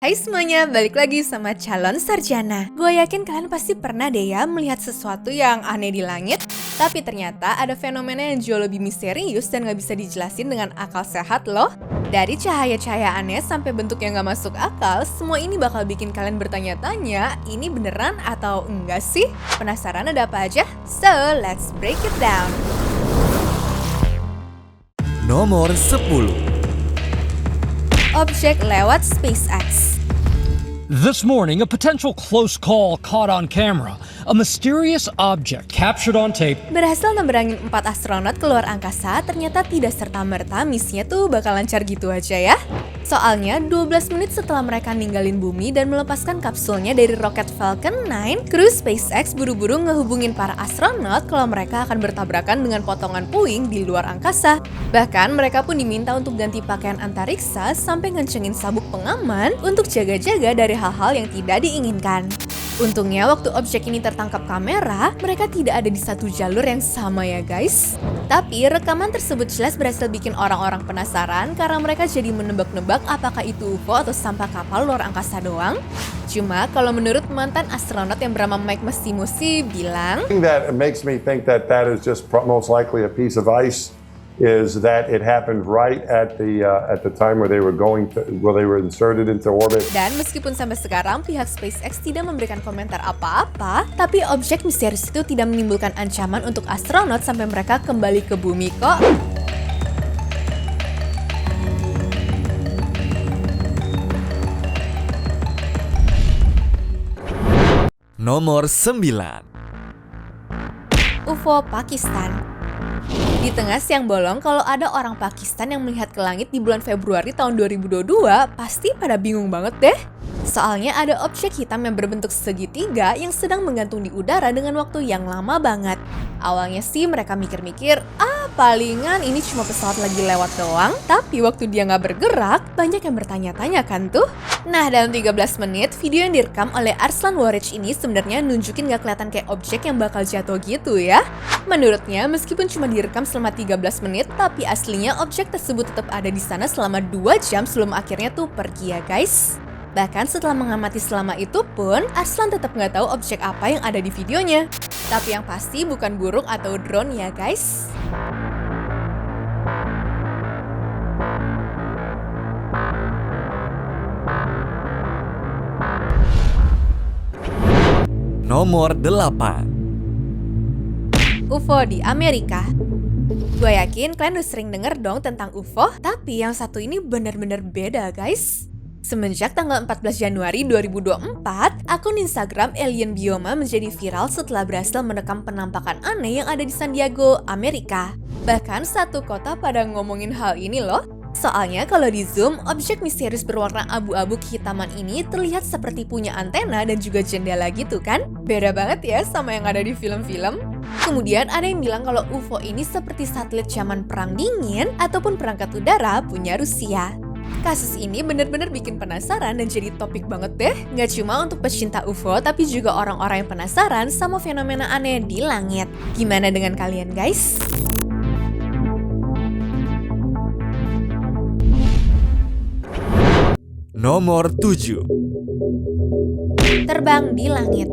Hai semuanya, balik lagi sama calon sarjana. Gue yakin kalian pasti pernah deh ya melihat sesuatu yang aneh di langit. Tapi ternyata ada fenomena yang jauh lebih misterius dan gak bisa dijelasin dengan akal sehat loh. Dari cahaya-cahaya aneh sampai bentuk yang gak masuk akal, semua ini bakal bikin kalian bertanya-tanya, ini beneran atau enggak sih? Penasaran ada apa aja? So, let's break it down. Nomor 10. Objek lewat SpaceX. This morning, a potential close call caught on camera. A mysterious object captured on tape. Berhasil neberangin 4 astronot ke luar angkasa, ternyata tidak serta-merta misinya tuh bakal lancar gitu aja ya. Soalnya, 12 menit setelah mereka ninggalin bumi dan melepaskan kapsulnya dari roket Falcon 9, kru SpaceX buru-buru ngehubungin para astronot kalau mereka akan bertabrakan dengan potongan puing di luar angkasa. Bahkan, mereka pun diminta untuk ganti pakaian antariksa sampai ngencengin sabuk pengaman untuk jaga-jaga dari hal-hal yang tidak diinginkan. Untungnya waktu objek ini tertangkap kamera, mereka tidak ada di satu jalur yang sama ya guys. Tapi rekaman tersebut jelas berhasil bikin orang-orang penasaran karena mereka jadi menebak-nebak apakah itu UFO atau sampah kapal luar angkasa doang. Cuma kalau menurut mantan astronot yang bernama Mike Massimo bilang, That makes me think that is just most likely a piece of ice. Is that it happened right at the time where they were inserted into orbit. Dan meskipun sampai sekarang pihak SpaceX tidak memberikan komentar apa-apa, tapi objek misterius itu tidak menimbulkan ancaman untuk astronot sampai mereka kembali ke bumi kok. Nomor 9. UFO Pakistan. Di tengah siang bolong, kalau ada orang Pakistan yang melihat ke langit di bulan Februari tahun 2022, pasti pada bingung banget deh. Soalnya ada objek hitam yang berbentuk segitiga yang sedang menggantung di udara dengan waktu yang lama banget. Awalnya sih mereka mikir-mikir, palingan ini cuma pesawat lagi lewat doang. Tapi waktu dia nggak bergerak, banyak yang bertanya-tanya kan tuh. Nah, dalam 13 menit, video yang direkam oleh Arslan Warich ini sebenarnya nunjukin nggak kelihatan kayak objek yang bakal jatuh gitu ya. Menurutnya, meskipun cuma direkam selama 13 menit, tapi aslinya objek tersebut tetap ada di sana selama 2 jam sebelum akhirnya tuh pergi ya guys. Bahkan setelah mengamati selama itu pun, Arslan tetap nggak tahu objek apa yang ada di videonya. Tapi yang pasti bukan burung atau drone ya guys. Nomor 8. UFO di Amerika. Gue yakin kalian udah sering denger dong tentang UFO, tapi yang satu ini benar-benar beda guys. Semenjak tanggal 14 Januari 2024, akun Instagram Alien Bioma menjadi viral setelah berhasil merekam penampakan aneh yang ada di San Diego, Amerika. Bahkan satu kota pada ngomongin hal ini loh. Soalnya kalau di zoom, objek misterius berwarna abu-abu kehitaman ini terlihat seperti punya antena dan juga jendela gitu kan? Beda banget ya sama yang ada di film-film. Kemudian ada yang bilang kalau UFO ini seperti satelit zaman perang dingin ataupun perangkat udara punya Rusia. Kasus ini benar-benar bikin penasaran dan jadi topik banget deh. Nggak cuma untuk pecinta UFO, tapi juga orang-orang yang penasaran sama fenomena aneh di langit. Gimana dengan kalian guys? Nomor 7. Terbang di langit.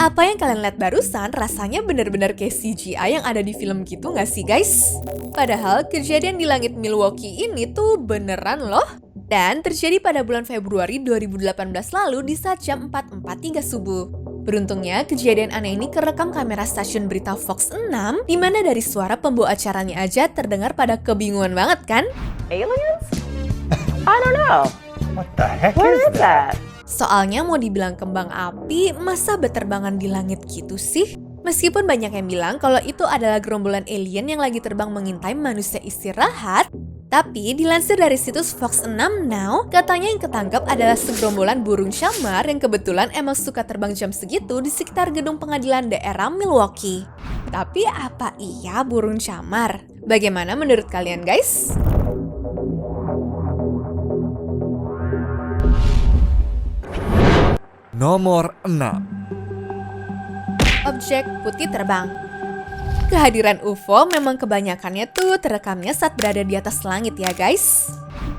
Apa yang kalian lihat barusan rasanya benar-benar kayak CGI yang ada di film gitu nggak sih guys? Padahal kejadian di langit Milwaukee ini tuh beneran loh. Dan terjadi pada bulan Februari 2018 lalu di saat jam 4.43 subuh. Beruntungnya kejadian aneh ini kerekam kamera stasiun berita Fox 6, di mana dari suara pembawa acaranya aja terdengar pada kebingungan banget kan? Aliens? I don't know. What the heck What is is that? Soalnya mau dibilang kembang api, masa berterbangan di langit gitu sih? Meskipun banyak yang bilang kalau itu adalah gerombolan alien yang lagi terbang mengintai manusia istirahat, tapi dilansir dari situs Fox 6 Now, katanya yang ketangkap adalah segerombolan burung camar yang kebetulan emang suka terbang jam segitu di sekitar gedung pengadilan daerah Milwaukee. Tapi apa iya burung camar? Bagaimana menurut kalian guys? Nomor 6. Objek putih terbang. Kehadiran UFO memang kebanyakannya tuh terekamnya saat berada di atas langit ya guys.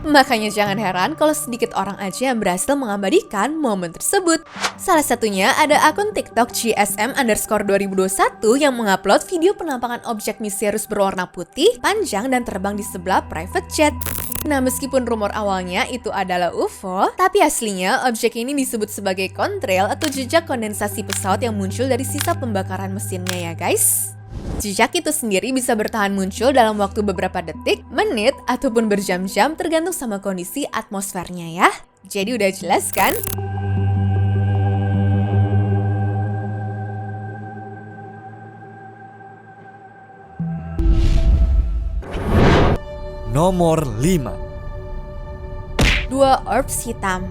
Makanya jangan heran kalau sedikit orang aja yang berhasil mengabadikan momen tersebut. Salah satunya ada akun TikTok GSM_2021 yang mengupload video penampakan objek misterius berwarna putih, panjang dan terbang di sebelah private jet. Nah, meskipun rumor awalnya itu adalah UFO, tapi aslinya objek ini disebut sebagai contrail atau jejak kondensasi pesawat yang muncul dari sisa pembakaran mesinnya ya guys. Jejak itu sendiri bisa bertahan muncul dalam waktu beberapa detik, menit, ataupun berjam-jam tergantung sama kondisi atmosfernya ya. Jadi udah jelas kan? Nomor 5. Dua orbs hitam.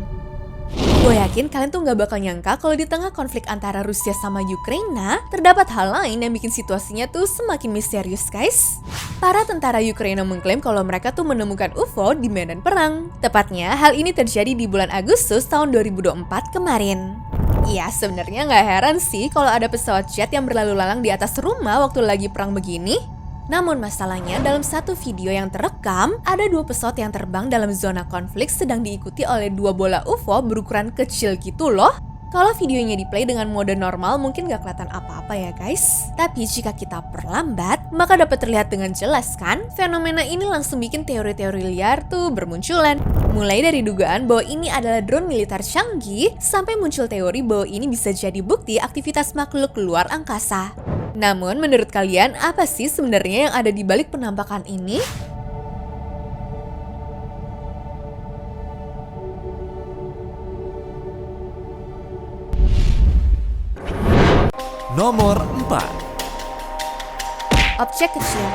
Gue yakin kalian tuh gak bakal nyangka kalau di tengah konflik antara Rusia sama Ukraina, terdapat hal lain yang bikin situasinya tuh semakin misterius guys. Para tentara Ukraina mengklaim kalau mereka tuh menemukan UFO di medan perang. Tepatnya, hal ini terjadi di bulan Agustus tahun 2024 kemarin. Ya, sebenarnya gak heran sih kalau ada pesawat jet yang berlalu lalang di atas rumah waktu lagi perang begini. Namun masalahnya dalam satu video yang terekam, ada dua pesawat yang terbang dalam zona konflik sedang diikuti oleh dua bola UFO berukuran kecil gitu loh. Kalau videonya di-play dengan mode normal mungkin gak kelihatan apa-apa ya guys. Tapi jika kita perlambat, maka dapat terlihat dengan jelas kan? Fenomena ini langsung bikin teori-teori liar tuh bermunculan. Mulai dari dugaan bahwa ini adalah drone militer canggih, sampai muncul teori bahwa ini bisa jadi bukti aktivitas makhluk luar angkasa. Namun, menurut kalian, apa sih sebenarnya yang ada di balik penampakan ini? Nomor 4. Objek kecil.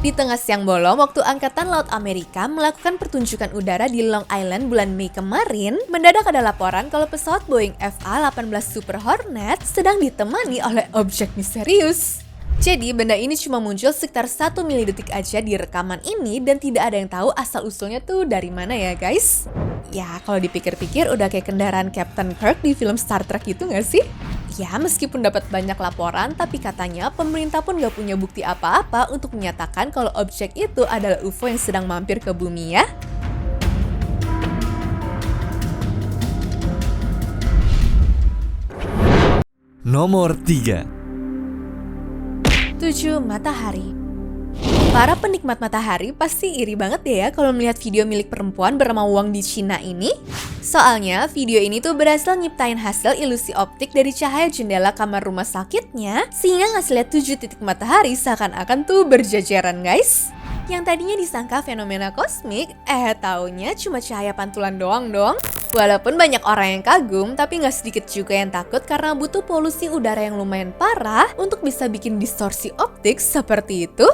Di tengah siang bolong, waktu Angkatan Laut Amerika melakukan pertunjukan udara di Long Island bulan Mei kemarin, mendadak ada laporan kalau pesawat Boeing FA-18 Super Hornet sedang ditemani oleh objek misterius. Jadi, benda ini cuma muncul sekitar 1 milidetik aja di rekaman ini dan tidak ada yang tahu asal-usulnya tuh dari mana ya guys. Ya, kalau dipikir-pikir udah kayak kendaraan Captain Kirk di film Star Trek gitu nggak sih? Ya, meskipun dapat banyak laporan, tapi katanya pemerintah pun gak punya bukti apa-apa untuk menyatakan kalau objek itu adalah UFO yang sedang mampir ke bumi ya. Nomor 3. 7 matahari. Para penikmat matahari pasti iri banget ya kalau melihat video milik perempuan bernama Wang di Cina ini. Soalnya video ini tuh berhasil nyiptain hasil ilusi optik dari cahaya jendela kamar rumah sakitnya, sehingga ngasih lihat 7 titik matahari seakan-akan tuh berjajaran guys. Yang tadinya disangka fenomena kosmik, taunya cuma cahaya pantulan doang dong. Walaupun banyak orang yang kagum, tapi nggak sedikit juga yang takut karena butuh polusi udara yang lumayan parah untuk bisa bikin distorsi optik seperti itu.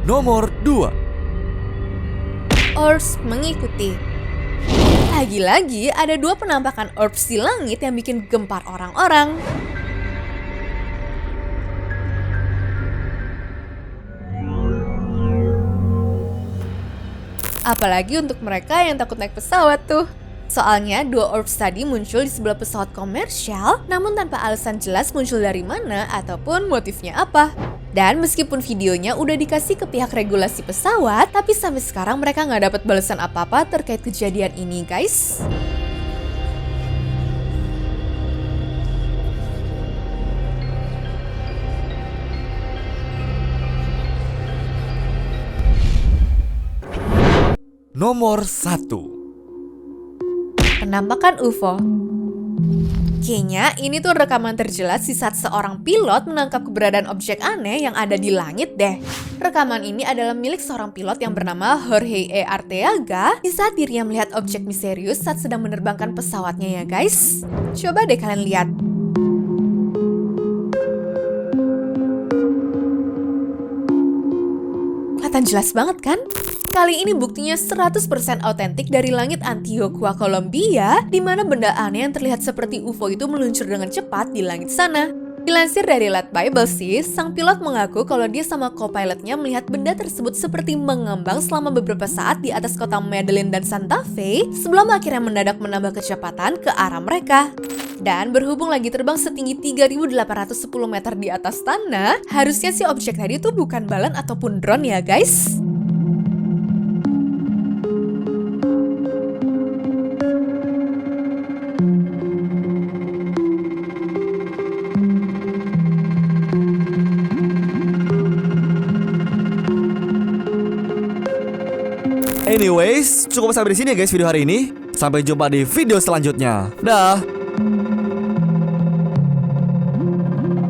Nomor 2. Orbs mengikuti. Lagi-lagi ada dua penampakan orbs di langit yang bikin gempar orang-orang. Apalagi untuk mereka yang takut naik pesawat tuh. Soalnya dua orbs tadi muncul di sebelah pesawat komersial, namun tanpa alasan jelas muncul dari mana ataupun motifnya apa. Dan meskipun videonya udah dikasih ke pihak regulasi pesawat, tapi sampai sekarang mereka nggak dapat balasan apa-apa terkait kejadian ini guys. Nomor 1. Penampakan UFO. Kayaknya ini tuh rekaman terjelas di saat seorang pilot menangkap keberadaan objek aneh yang ada di langit deh. Rekaman ini adalah milik seorang pilot yang bernama Jorge E. Arteaga di saat dirinya melihat objek misterius saat sedang menerbangkan pesawatnya ya guys. Coba deh kalian lihat. Kelihatan jelas banget kan? Kali ini buktinya 100% autentik dari langit Antioquia, Kolombia, di mana benda aneh yang terlihat seperti UFO itu meluncur dengan cepat di langit sana. Dilansir dari Let Bible sih, sang pilot mengaku kalau dia sama co-pilotnya melihat benda tersebut seperti mengambang selama beberapa saat di atas kota Medellin dan Santa Fe sebelum akhirnya mendadak menambah kecepatan ke arah mereka. Dan berhubung lagi terbang setinggi 3.810 meter di atas tanah, harusnya si objek tadi tuh bukan balon ataupun drone ya guys. Anyways, cukup sampai di sini ya guys video hari ini. Sampai jumpa di video selanjutnya. Dah.